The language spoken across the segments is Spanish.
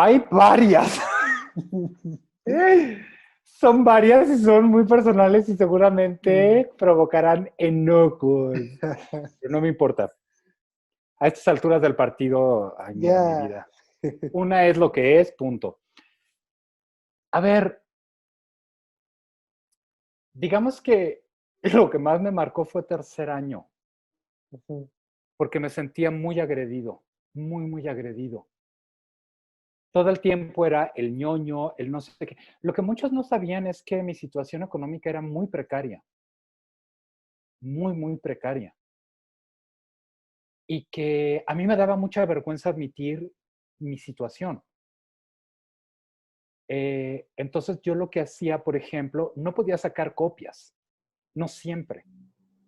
Hay varias. Son varias y son muy personales y Mm. seguramente provocarán enojos. Pero no me importa. A estas alturas del partido, ay, mira mi Ya. vida. Una es lo que es, punto. A ver, digamos que lo que más me marcó fue tercer año, Ujú. porque me sentía muy agredido, muy, muy agredido. Todo el tiempo era el ñoño, el no sé qué. Lo que muchos no sabían es que mi situación económica era muy precaria, muy, muy precaria. Y que a mí me daba mucha vergüenza admitir mi situación. Entonces yo lo que hacía, por ejemplo, no podía sacar copias, no siempre.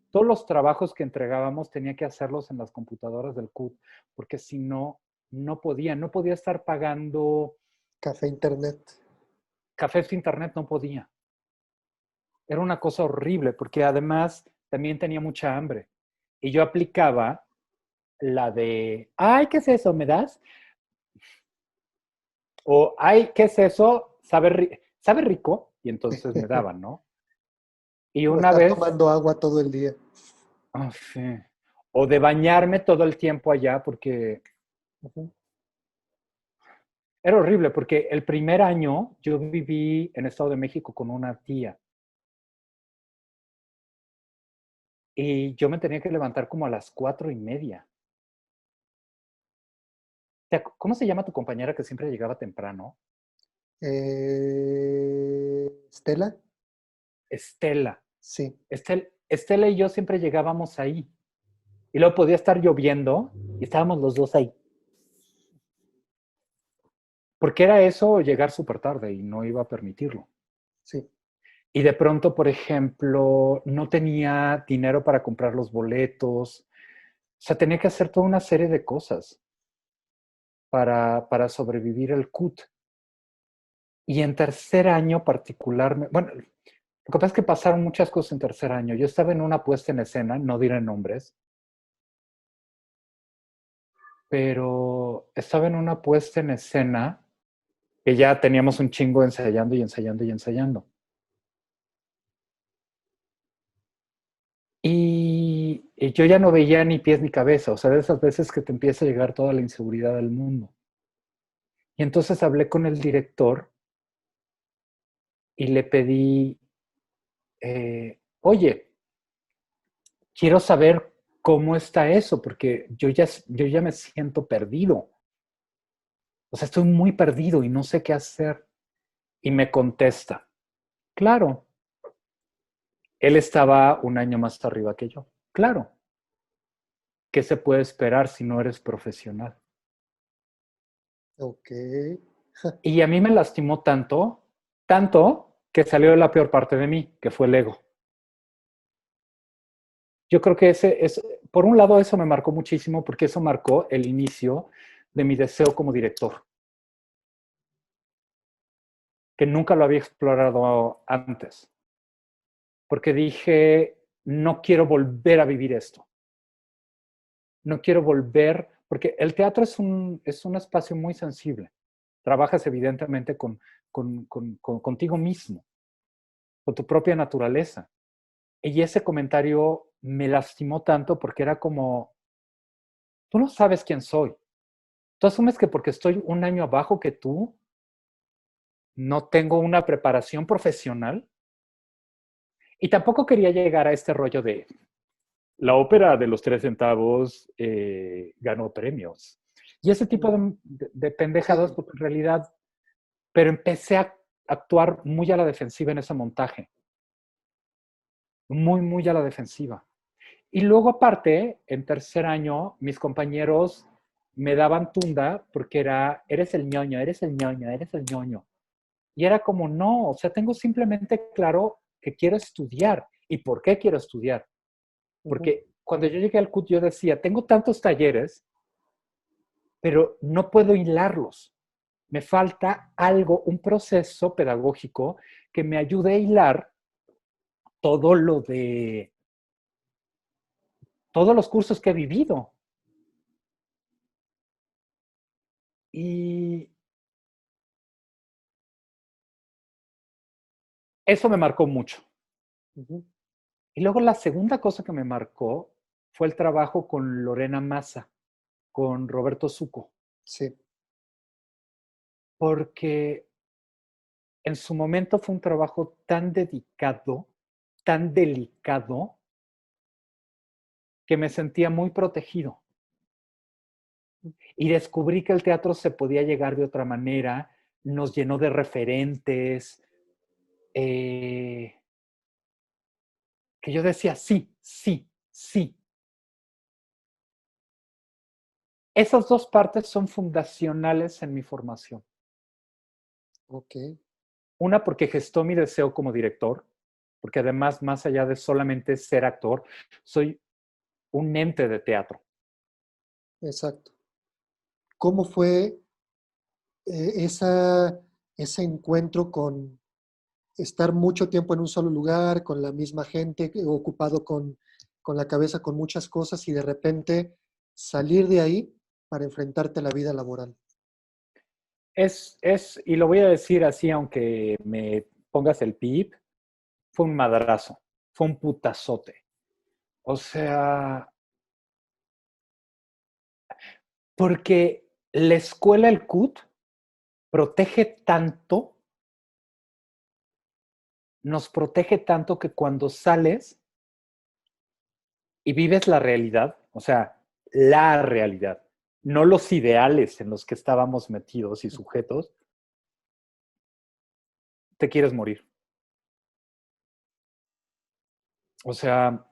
Todos los trabajos que entregábamos tenía que hacerlos en las computadoras del CUT, porque si no, no podía estar pagando Café Internet. cafés de internet, no podía. Era una cosa horrible, porque además también tenía mucha hambre. Y yo aplicaba la de, ay, ¿qué es eso? ¿Me das? O, ay, ¿qué es eso? ¿Sabe rico? Y entonces me daban, ¿no? Y O una estar vez, tomando agua todo el día. oh, sí, o de bañarme todo el tiempo allá, porque Ujú. era horrible, porque el primer año yo viví en Estado de México con una tía y yo me tenía que levantar como a las 4:30. ¿Cómo se llama tu compañera que siempre llegaba temprano? Estela, Estela. sí. Estela y yo siempre llegábamos ahí. Y luego podía estar lloviendo y estábamos los dos ahí. Porque era eso llegar súper tarde y no iba a permitirlo. Sí. Y de pronto, por ejemplo, no tenía dinero para comprar los boletos. O sea, tenía que hacer toda una serie de cosas para sobrevivir el CUT. Y en tercer año particularmente, bueno, lo que pasa es que pasaron muchas cosas en tercer año. Yo estaba en una puesta en escena, no diré nombres, pero estaba en una puesta en escena que ya teníamos un chingo ensayando y ensayando y ensayando. Y yo ya no veía ni pies ni cabeza, o sea, de esas veces que te empieza a llegar toda la inseguridad del mundo. Y entonces hablé con el director y le pedí, oye, quiero saber cómo está eso, porque yo ya me siento perdido. O sea, estoy muy perdido y no sé qué hacer. Y me contesta, claro, él estaba un año más arriba que yo. Claro, ¿qué se puede esperar si no eres profesional? Ok. Y a mí me lastimó tanto, tanto, que salió la peor parte de mí, que fue el ego. Yo creo que por un lado eso me marcó muchísimo porque eso marcó el inicio de mi deseo como director, que nunca lo había explorado antes, porque dije, no quiero volver a vivir esto, no quiero volver, porque el teatro es un espacio muy sensible. Trabajas evidentemente contigo mismo, con tu propia naturaleza. Y ese comentario me lastimó tanto porque era como, tú no sabes quién soy. Tú asumes que porque estoy un año abajo que tú, no tengo una preparación profesional. Y tampoco quería llegar a este rollo de la ópera de los 3 centavos ganó premios. Y ese tipo Mm. de pendejadas, Sí. porque en realidad, pero empecé a actuar muy a la defensiva en ese montaje. Muy, muy a la defensiva. Y luego aparte, en tercer año, mis compañeros me daban tunda porque eres el ñoño, eres el ñoño, eres el ñoño. Y era como, no, o sea, tengo simplemente claro que quiero estudiar. ¿Y por qué quiero estudiar? Ujú. Porque cuando yo llegué al CUT, yo decía, tengo tantos talleres, pero no puedo hilarlos. Me falta algo, un proceso pedagógico que me ayude a hilar todo lo de, todos los cursos que he vivido. Y Eso me marcó mucho. Ujú. Y luego la segunda cosa que me marcó fue el trabajo con Lorena Massa, con Roberto Zucco, Sí, porque en su momento fue un trabajo tan dedicado, tan delicado, que me sentía muy protegido. Y descubrí que el teatro se podía llegar de otra manera, nos llenó de referentes, eh, que yo decía, sí, sí, sí. Esas dos partes son fundacionales en mi formación. ok, Una, porque gestó mi deseo como director, porque además, más allá de solamente ser actor, soy un ente de teatro. exacto. ¿Cómo fue esa, ese encuentro con estar mucho tiempo en un solo lugar, con la misma gente, ocupado con la cabeza con muchas cosas y de repente salir de ahí para enfrentarte a la vida laboral? Y lo voy a decir así, aunque me pongas el pip, fue un madrazo, fue un putazote. O sea, porque la escuela, el CUT, protege tanto, nos protege tanto que cuando sales y vives la realidad, o sea, la realidad, no los ideales en los que estábamos metidos y sujetos, te quieres morir. O sea,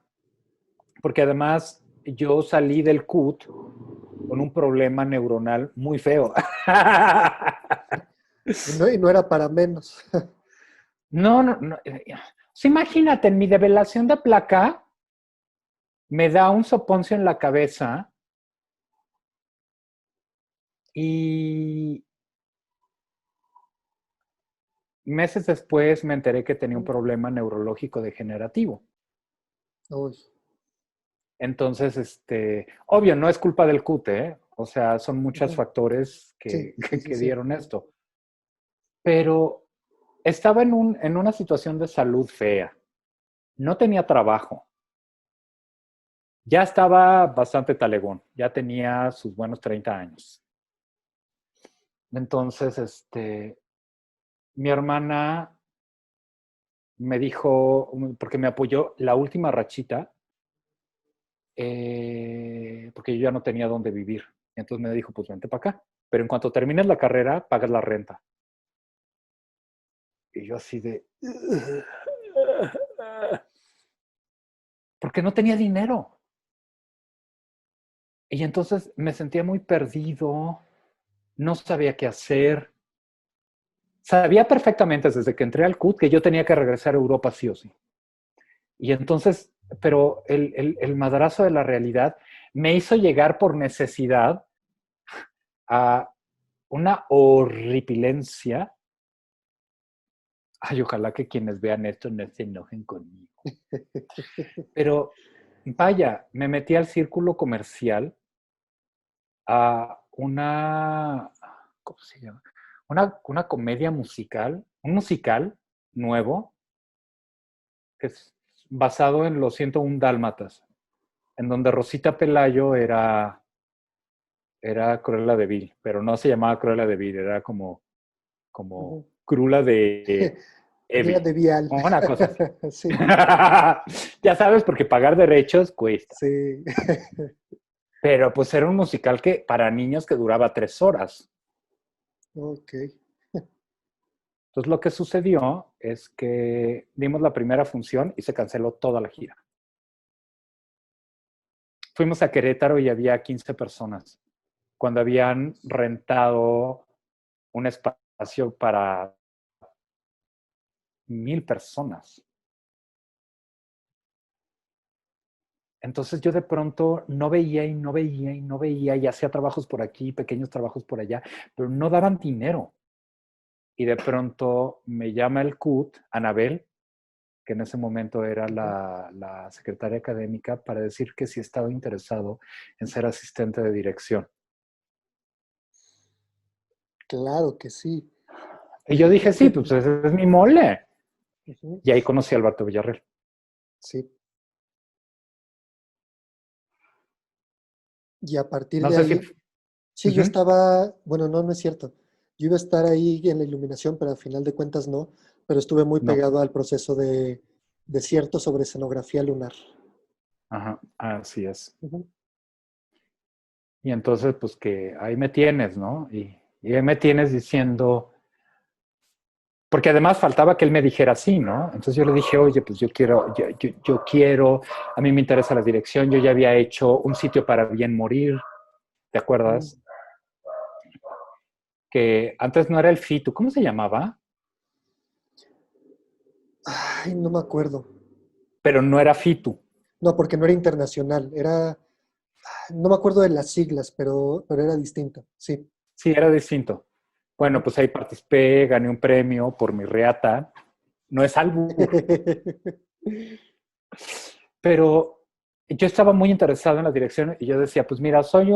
porque además yo salí del CUT con un problema neuronal muy feo. Y no era para menos. No, no, no. Imagínate, en mi develación de placa me da un soponcio en la cabeza y meses después me enteré que tenía un problema neurológico degenerativo. Uy, Entonces, obvio, no es culpa del CUT, ¿eh? O sea, son muchos ujú. factores Sí, sí, sí, que sí. dieron esto. Pero estaba en una situación de salud fea. No tenía trabajo. Ya estaba bastante talegón. Ya tenía sus buenos 30 años. Entonces, mi hermana me dijo, porque me apoyó la última rachita, porque yo ya no tenía dónde vivir. Entonces me dijo, pues vente para acá. Pero en cuanto termines la carrera, pagas la renta. Y yo así de... Porque no tenía dinero. Y entonces me sentía muy perdido, no sabía qué hacer. Sabía perfectamente desde que entré al CUT que yo tenía que regresar a Europa sí o sí. Y entonces, pero el madrazo de la realidad me hizo llegar por necesidad a una horripilencia. Ay, ojalá que quienes vean esto no se enojen conmigo. Pero vaya, me metí al círculo comercial a ¿cómo se llama? Una comedia musical, un musical nuevo, que es basado en Los 101 Dálmatas, en donde Rosita Pelayo era Cruella de Vil, pero no se llamaba Cruella de Vil, era como Ujú. Crula de Cruela Evil, de Vial. una cosa así. Sí, Ya sabes, porque pagar derechos cuesta. sí. Pero pues era un musical que para niños que duraba 3 horas. Ok. Entonces lo que sucedió es que dimos la primera función y se canceló toda la gira. Fuimos a Querétaro y había 15 personas, cuando habían rentado un espacio para 1,000 personas. Entonces yo de pronto no veía y no veía y no veía y hacía trabajos por aquí, pequeños trabajos por allá, pero no daban dinero. Y de pronto me llama el CUT, Anabel, que en ese momento era Ujú. la secretaria académica, para decir que sí estaba interesado en ser asistente de dirección. Claro que sí. Y yo dije, sí, pues ese es mi mole. Ujú. Y ahí conocí a Alberto Villarreal. Sí. Y a partir No de sé si... ahí, sí, yo Ujú. estaba, bueno, no, no es cierto. Yo iba a estar ahí en la iluminación, pero al final de cuentas no. Pero estuve muy No. pegado al proceso de desierto sobre escenografía lunar. Ajá, así es. Ujú. Y entonces, pues que ahí me tienes, ¿no? Y ahí me tienes diciendo, porque además faltaba que él me dijera sí, ¿no? Entonces yo le dije, oye, pues yo quiero, yo quiero, a mí me interesa la dirección, yo ya había hecho un sitio para bien morir, ¿te Mm. acuerdas? Que antes no era el FITU, ¿cómo se llamaba? Ay, no me acuerdo. Pero no era FITU, No, porque no era internacional. Era, no me acuerdo de las siglas, pero era distinto. Sí. sí, era distinto. Bueno, Ujú. pues ahí participé, gané un premio por mi reata, no es albur, pero yo estaba muy interesado en la dirección y yo decía, pues mira, soy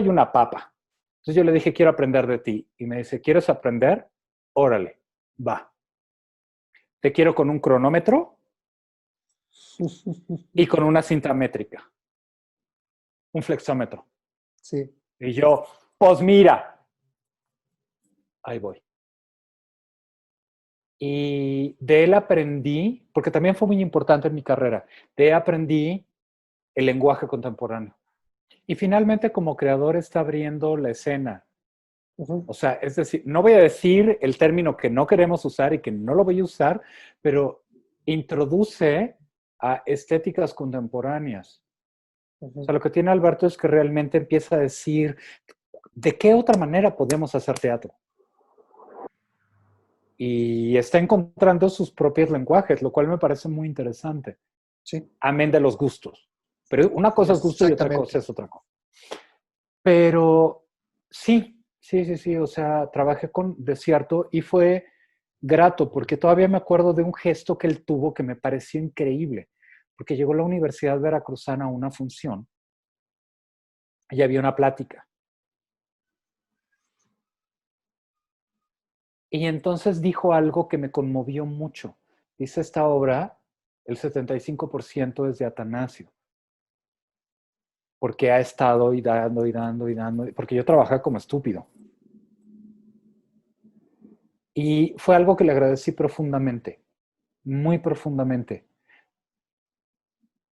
una papa. Entonces yo le dije, quiero aprender de ti. Y me dice, ¿quieres aprender? Órale, va. Te quiero con un cronómetro y con una cinta métrica, un flexómetro. Sí. Y yo, pues mira, ahí voy. Y de él aprendí, porque también fue muy importante en mi carrera, de él aprendí el lenguaje contemporáneo. Y finalmente como creador está abriendo la escena. Ujú. O sea, es decir, no voy a decir el término que no queremos usar y que no lo voy a usar, pero introduce a estéticas contemporáneas. O Ujú. sea, lo que tiene Alberto es que realmente empieza a decir, ¿de qué otra manera podemos hacer teatro? Y está encontrando sus propios lenguajes, lo cual me parece muy interesante. Sí, Amén de los gustos. Pero una cosa es gusto y otra cosa exactamente. es otra cosa. Pero sí, sí, sí, sí, o sea, trabajé con Desierto y fue grato porque todavía me acuerdo de un gesto que él tuvo que me pareció increíble, porque llegó a la Universidad Veracruzana a una función y había una plática. Y entonces dijo algo que me conmovió mucho. Dice, esta obra, el 75% es de Atanasio, porque ha estado y dando y dando y dando, porque yo trabajé como estúpido. Y fue algo que le agradecí profundamente, muy profundamente,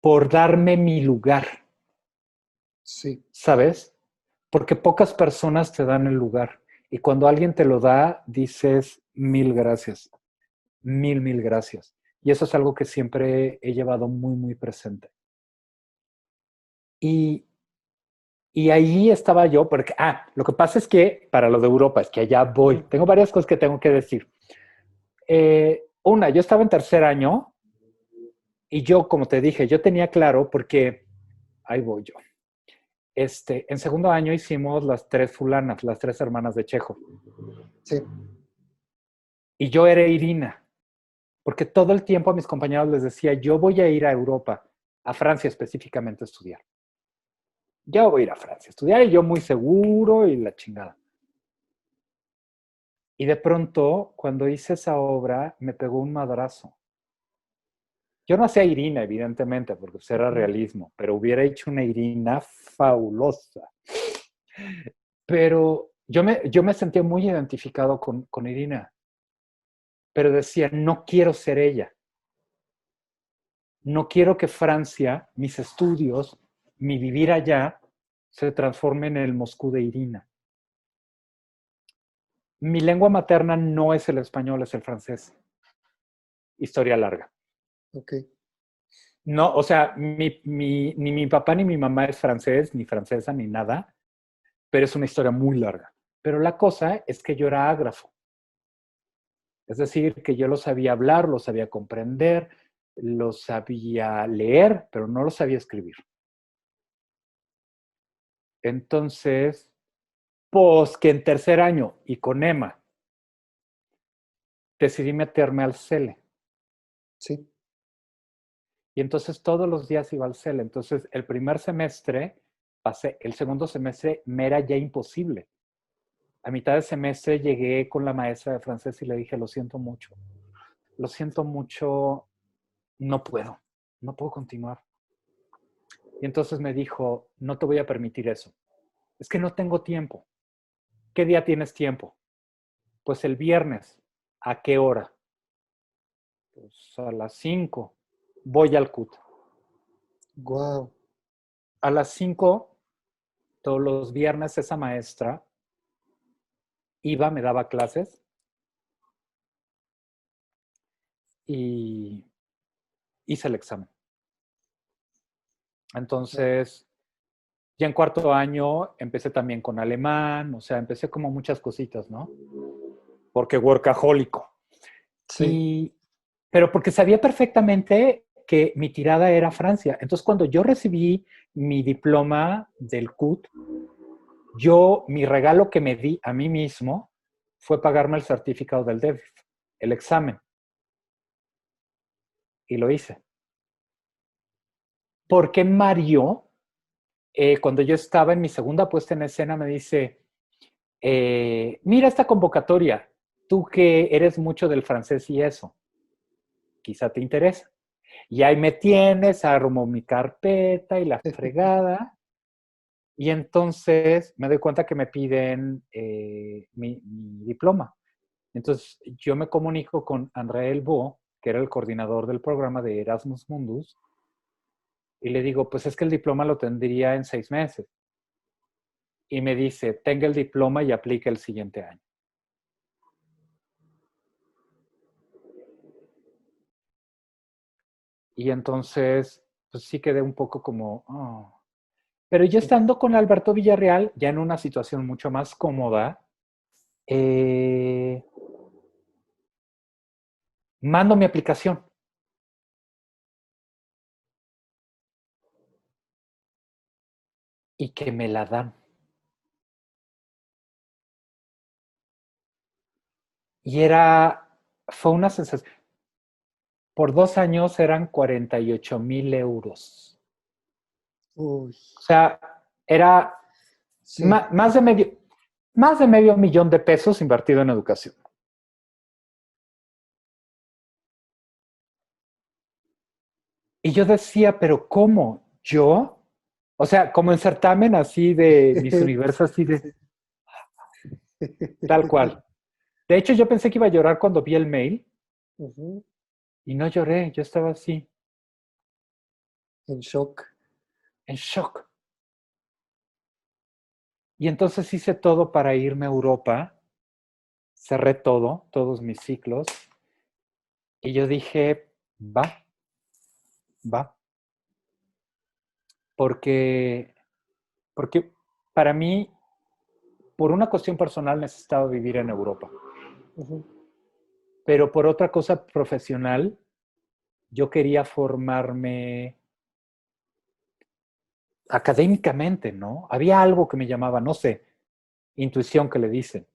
por darme mi lugar, Sí. ¿sabes? Porque pocas personas te dan el lugar. Y cuando alguien te lo da, dices mil gracias, mil gracias. Y eso es algo que siempre he llevado muy, muy presente. Y, y ahí estaba yo, porque, lo que pasa es que para lo de Europa, es que allá voy. Ujú. Tengo varias cosas que tengo que decir. Una, yo estaba en tercer año y yo, como te dije, yo tenía claro, porque ahí voy yo. En segundo año hicimos las tres fulanas, las tres hermanas de Chejo. Sí. Y yo era Irina, porque todo el tiempo a mis compañeros les decía, yo voy a ir a Europa, a Francia específicamente a estudiar. Yo voy a ir a Francia a estudiar y yo muy seguro y la chingada. Y de pronto, cuando hice esa obra, me pegó un madrazo. Yo no hacía Irina, evidentemente, porque pues era Ujú. realismo, pero hubiera hecho una Irina fabulosa. Pero yo me sentía muy identificado con Irina, pero decía, no quiero ser ella. No quiero que Francia, mis estudios, mi vivir allá, se transforme en el Moscú de Irina. Mi lengua materna no es el español, es el francés. Historia larga. Ok. No, o sea, ni mi papá ni mi mamá es francés, ni francesa, ni nada, pero es una historia muy larga. Pero la cosa es que yo era ágrafo. Es decir, que yo lo sabía hablar, lo sabía comprender, lo sabía leer, pero no lo sabía escribir. Entonces, pues que en tercer año y con Emma decidí meterme al CELE. Sí. Y entonces todos los días iba al CELE. Entonces el primer semestre pasé, el segundo semestre me era ya imposible. A mitad de semestre llegué con la maestra de francés y le dije, lo siento mucho. lo siento mucho, no puedo continuar. Y entonces me dijo, no te voy a permitir eso. Es que no tengo tiempo. ¿Qué día tienes tiempo? Pues el viernes. ¿A qué hora? Pues a las 5. Voy al CUT. Wow. A las 5, todos los viernes, esa maestra iba, me daba clases y hice el examen. Entonces, ya en cuarto año empecé también con alemán, o sea, empecé como muchas cositas, ¿no? Porque workahólico. Sí. Pero porque sabía perfectamente que mi tirada era Francia. Entonces, cuando yo recibí mi diploma del CUT, mi regalo que me di a mí mismo fue pagarme el certificado del DEF, el examen. Y lo hice. Porque Mario, cuando yo estaba en mi segunda puesta en escena, me dice, mira esta convocatoria, tú que eres mucho del francés y eso, quizá te interesa. Y ahí me tienes, armo mi carpeta y la fregada. Y entonces me doy cuenta que me piden mi diploma. Entonces yo me comunico con André Elbo, que era el coordinador del programa de Erasmus Mundus, y le digo, pues es que el diploma lo tendría en 6 meses. Y me dice, tenga el diploma y aplique el siguiente año. Y entonces, pues sí quedé un poco como, oh. Pero ya estando con Alberto Villarreal, ya en una situación mucho más cómoda, eh, mando mi aplicación. Y que me la dan. Y fue una sensación. Por 2 años eran 48,000 euros. Uy. O sea, era Sí. más de medio millón de pesos invertido en educación. Y yo decía, pero ¿cómo? ¿Yo? O sea, como en certamen así de Miss Universo, así de tal cual. De hecho, yo pensé que iba a llorar cuando vi el mail Ujú. y no lloré, yo estaba así, En shock. en shock. Y entonces hice todo para irme a Europa, cerré todo, todos mis ciclos, y yo dije, va, porque, porque para mí, por una cuestión personal, necesitaba vivir en Europa, Ujú. pero por otra cosa profesional, yo quería formarme académicamente, ¿no? Había algo que me llamaba, no sé, intuición que le dicen.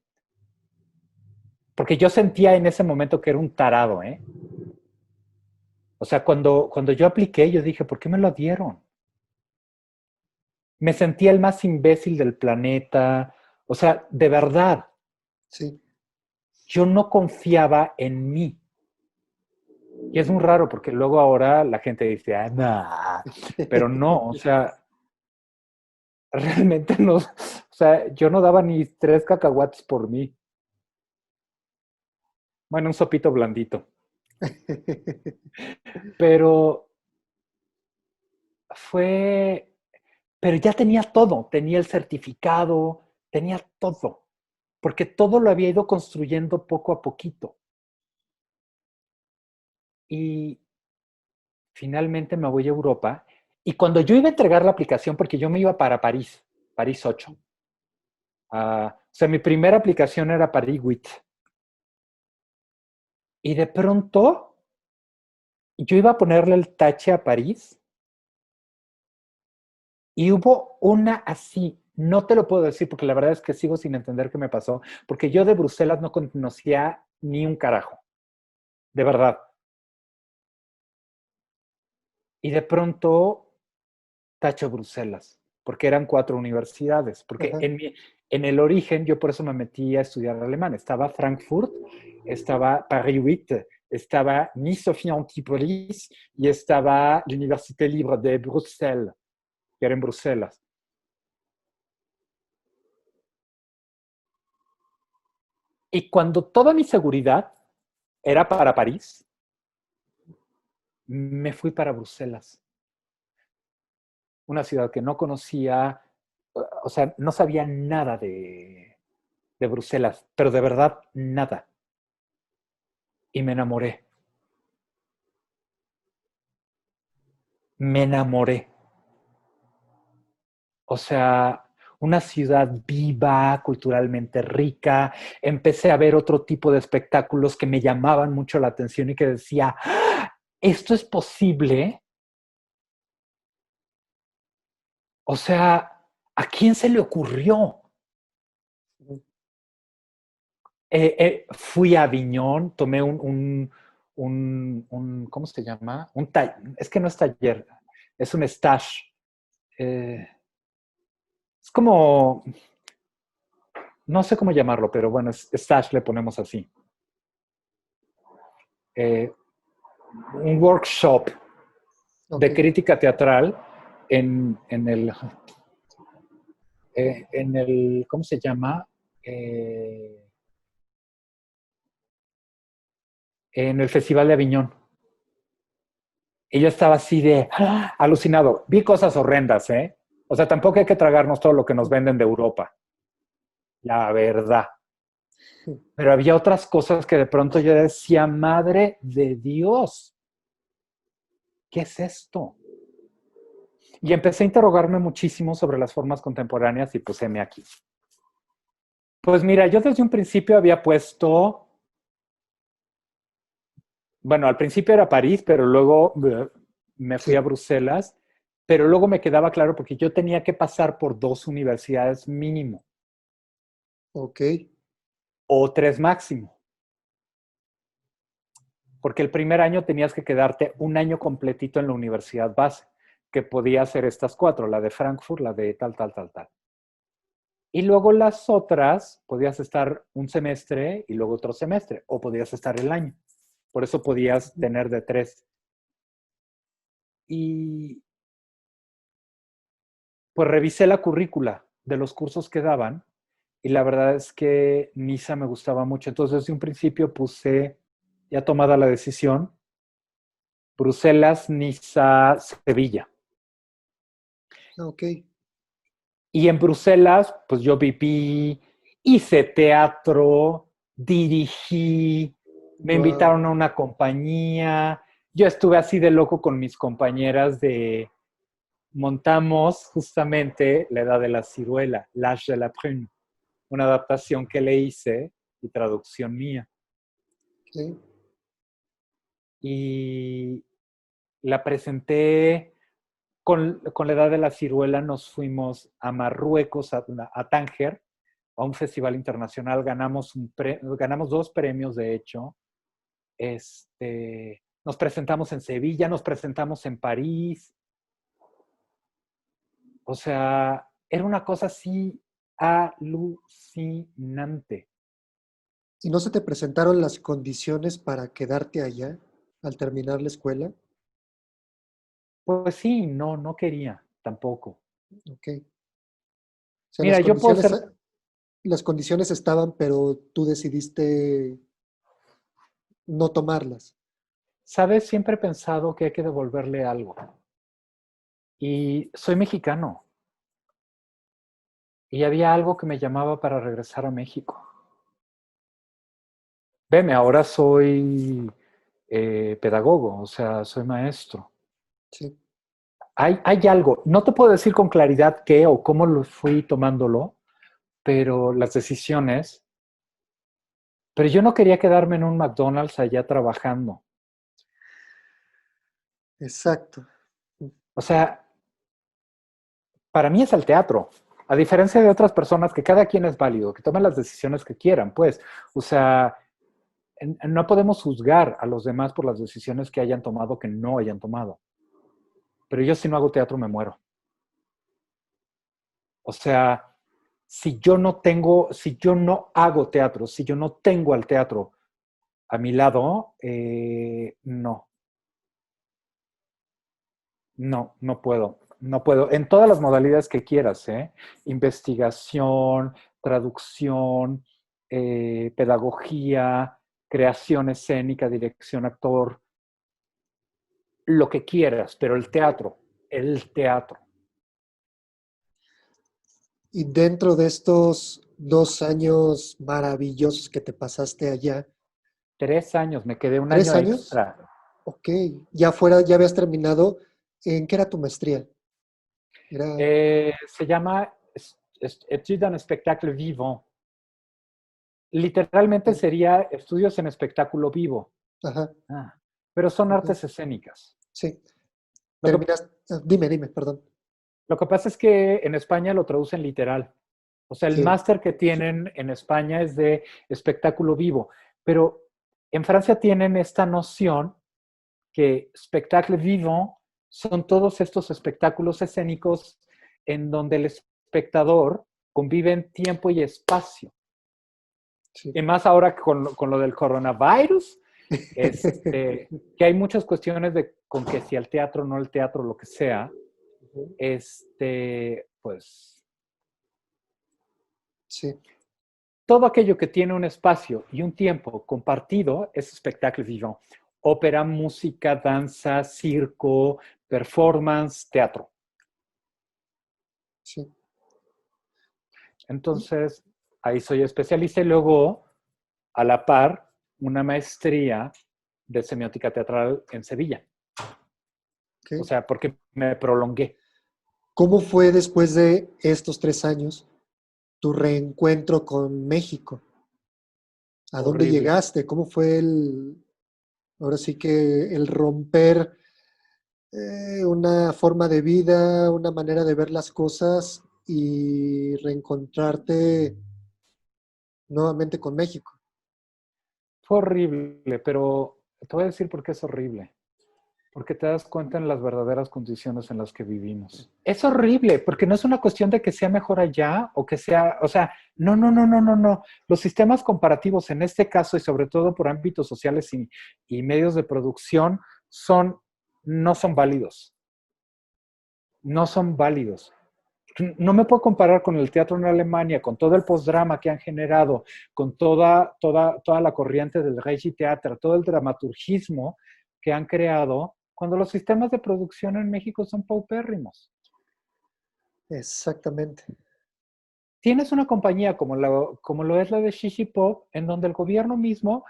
Porque yo sentía en ese momento que era un tarado, ¿eh? O sea, cuando yo apliqué, yo dije, ¿por qué me lo dieron? Me sentía el más imbécil del planeta. O sea, de verdad, Sí. yo no confiaba en mí. Y es muy raro porque luego ahora la gente dice, ah, nah, pero no, o sea, realmente no, o sea, yo no daba ni 3 cacahuates por mí. Bueno, un sopito blandito. Pero fue, pero ya tenía todo, tenía el certificado, tenía todo, porque todo lo había ido construyendo poco a poquito. Y finalmente me voy a Europa. Y cuando yo iba a entregar la aplicación, porque yo me iba para París, París 8. O sea, mi primera aplicación era París 8. Y de pronto yo iba a ponerle el tache a París y hubo una así, no te lo puedo decir porque la verdad es que sigo sin entender qué me pasó, porque yo de Bruselas no conocía ni un carajo, de verdad. Y de pronto tacho Bruselas, porque eran 4 universidades, porque Ajá. en el origen yo por eso me metí a estudiar alemán. Estaba Frankfurt, estaba Paris 8 estaba Nice Antipolis y estaba la Université Libre de Bruselas, que era en Bruselas. Y cuando toda mi seguridad era para París, me fui para Bruselas, una ciudad que no conocía, o sea, no sabía nada de Bruselas, pero de verdad nada. Y me enamoré. Me enamoré. O sea, una ciudad viva, culturalmente rica. Empecé a ver otro tipo de espectáculos que me llamaban mucho la atención y que decía, ¡ah! ¿Esto es posible? O sea, ¿a quién se le ocurrió? Fui a Aviñón, tomé ¿cómo se llama? Es que no es taller, es un stage. Eh, es como, no sé cómo llamarlo, pero bueno, stage le ponemos así. Eh, un workshop de Ok. crítica teatral en ¿cómo se llama? Eh, en el Festival de Aviñón. Y yo estaba así de alucinado. Vi cosas horrendas, ¿eh? O sea, tampoco hay que tragarnos todo lo que nos venden de Europa, la verdad. Pero había otras cosas que de pronto yo decía, madre de Dios, ¿qué es esto? Y empecé a interrogarme muchísimo sobre las formas contemporáneas y pues heme aquí. Pues mira, yo desde un principio había puesto, bueno, al principio era París, pero luego me fui a Sí. Bruselas, pero luego me quedaba claro porque yo tenía que pasar por 2 universidades mínimo Ok. o 3 máximo, porque el primer año tenías que quedarte un año completito en la universidad base, que podía ser estas 4, la de Frankfurt, la de tal, tal, tal, tal. Y luego las otras podías estar un semestre y luego otro semestre, o podías estar el año. Por eso podías tener de 3. Y pues revisé la currícula de los cursos que daban y la verdad es que Niza me gustaba mucho. Entonces, desde un principio puse, ya tomada la decisión, Bruselas, Niza, Sevilla. Ok. Y en Bruselas, pues yo viví, hice teatro, dirigí, me Wow. invitaron a una compañía. Yo estuve así de loco con mis compañeras de, montamos justamente La Edad de la Ciruela, L'Âge de la Prune, una adaptación que le hice y traducción mía. Ok. Y la presenté con La Edad de la Ciruela, nos fuimos a Marruecos, a Tánger, a un festival internacional, ganamos 2 premios, de hecho. Nos presentamos en Sevilla, nos presentamos en París. O sea, era una cosa así alucinante. ¿Y no se te presentaron las condiciones para quedarte allá al terminar la escuela? Pues sí, no, no quería tampoco. Ok. O sea, Mira, yo puedo ser, las condiciones estaban, pero tú decidiste no tomarlas. ¿sabes? Siempre he pensado que hay que devolverle algo. Y soy mexicano. Y había algo que me llamaba para regresar a México. Veme, ahora soy pedagogo, o sea, soy maestro. Sí. Hay algo, no te puedo decir con claridad qué o cómo lo fui tomándolo, pero las decisiones, pero yo no quería quedarme en un McDonald's allá trabajando. Exacto. O sea, para mí es el teatro. A diferencia de otras personas que cada quien es válido, que tomen las decisiones que quieran, pues. O sea, no podemos juzgar a los demás por las decisiones que hayan tomado o que no hayan tomado. Pero yo si no hago teatro me muero. O sea, si yo no hago teatro, si yo no tengo al teatro a mi lado, no, no puedo. No puedo. En todas las modalidades que quieras, ¿eh? Investigación, traducción, pedagogía, creación escénica, dirección, actor, lo que quieras, pero el teatro. Y dentro de estos 2 años maravillosos que te pasaste allá, 3 años, me quedé un año 3 años, extra. ok, ya fuera, ya habías terminado. ¿En qué era tu maestría? Era, Se llama Études en espectacle vivant. Literalmente ok, sería estudios en espectáculo vivo. ajá, Ah, pero son ok, artes escénicas. sí, Lo que, terminaste, dime, perdón. lo que pasa es que en España lo traducen literal. O sea, el Sí, máster que tienen en España es de espectáculo vivo, pero en Francia tienen esta noción que spectacle vivant son todos estos espectáculos escénicos en donde el espectador convive en tiempo y espacio. sí. Y más ahora con lo del coronavirus, que hay muchas cuestiones de con que si el teatro, no el teatro, lo que sea, Ujú, pues sí, todo aquello que tiene un espacio y un tiempo compartido es espectacle vivant. Ópera, música, danza, circo, performance, teatro. sí. Y, Entonces, ahí soy especialista y luego, a la par, una maestría de semiótica teatral en Sevilla. O ok. sea, porque me prolongué. ¿Cómo fue después de estos 3 años tu reencuentro con México? ¿A dónde Horrible. llegaste? ¿Cómo fue ahora sí que el romper una forma de vida, una manera de ver las cosas y reencontrarte nuevamente con México? Fue horrible, pero te voy a decir por qué es horrible. Porque te das cuenta en las verdaderas condiciones en las que vivimos. Es horrible, porque no es una cuestión de que sea mejor allá o que sea, o sea, no. Los sistemas comparativos en este caso y sobre todo por ámbitos sociales y medios de producción no son válidos. No son válidos. No me puedo comparar con el teatro en Alemania, con todo el postdrama que han generado, con toda la corriente del Regie-Theater, todo el dramaturgismo que han creado, cuando los sistemas de producción en México son paupérrimos. Exactamente. Tienes una compañía como lo es la de Shishi Pop, en donde el gobierno mismo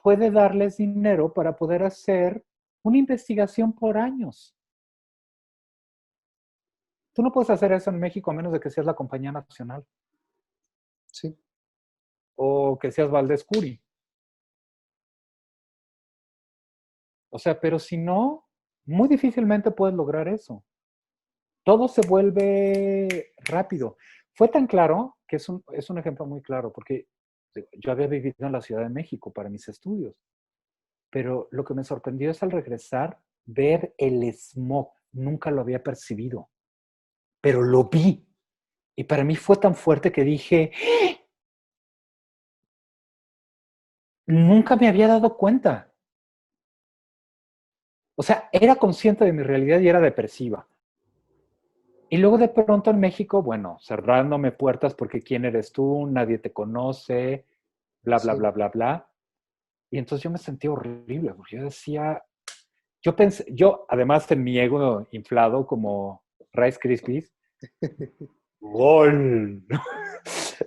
puede darles dinero para poder hacer una investigación por años. Tú no puedes hacer eso en México a menos de que seas la compañía nacional Sí, o que seas Valdés Curi. O sea, pero si no, muy difícilmente puedes lograr eso. Todo se vuelve rápido. Fue tan claro que es un ejemplo muy claro, porque yo había vivido en la Ciudad de México para mis estudios, pero lo que me sorprendió es al regresar ver el smog. Nunca lo había percibido, pero lo vi. Y para mí fue tan fuerte que dije, nunca me había dado cuenta. O sea, era consciente de mi realidad y era depresiva. Y luego de pronto en México, bueno, cerrándome puertas porque quién eres tú, nadie te conoce, bla, bla, sí. bla, bla, bla. Y entonces yo me sentí horrible, porque yo decía, yo pensé, yo además en mi ego inflado como Rice Krispies, ¡gol!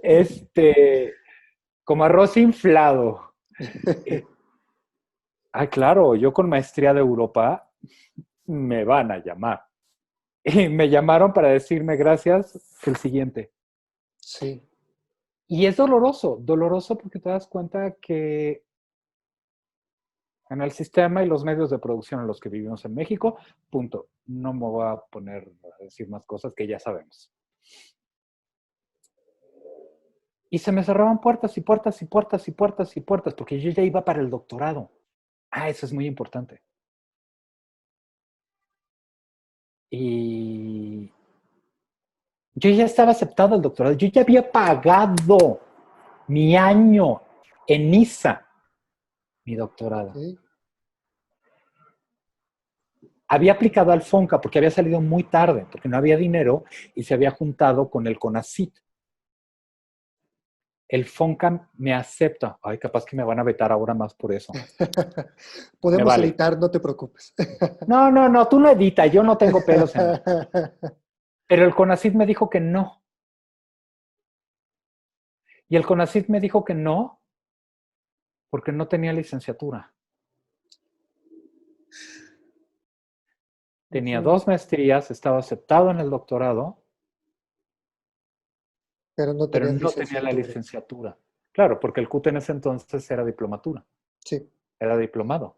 Este, como arroz inflado. Eh, claro, yo con maestría de Europa me van a llamar. Y me llamaron para decirme gracias, el siguiente. Sí, Y es doloroso porque te das cuenta que en el sistema y los medios de producción en los que vivimos en México, punto. No me voy a poner a decir más cosas que ya sabemos. Y se me cerraban puertas y puertas y puertas y puertas y puertas, porque yo ya iba para el doctorado. Eso es muy importante. Y yo ya estaba aceptado el doctorado, yo ya había pagado mi año en ISA. mi doctorado. Ok. Había aplicado al FONCA porque había salido muy tarde, porque no había dinero y se había juntado con el CONACYT. El FONCA me acepta. Ay, capaz que me van a vetar ahora más por eso. Me Podemos vale. editar, no te preocupes. No, no, no, tú no editas, yo no tengo pelos en... Pero el CONACYT me dijo que no. Y el CONACYT me dijo que no porque no tenía licenciatura. Tenía Ujú. 2 maestrías, estaba aceptado en el doctorado, Pero no pero tenías no tenía la licenciatura. licenciatura. Claro, porque el CUT en ese entonces era diplomatura, Sí. era diplomado.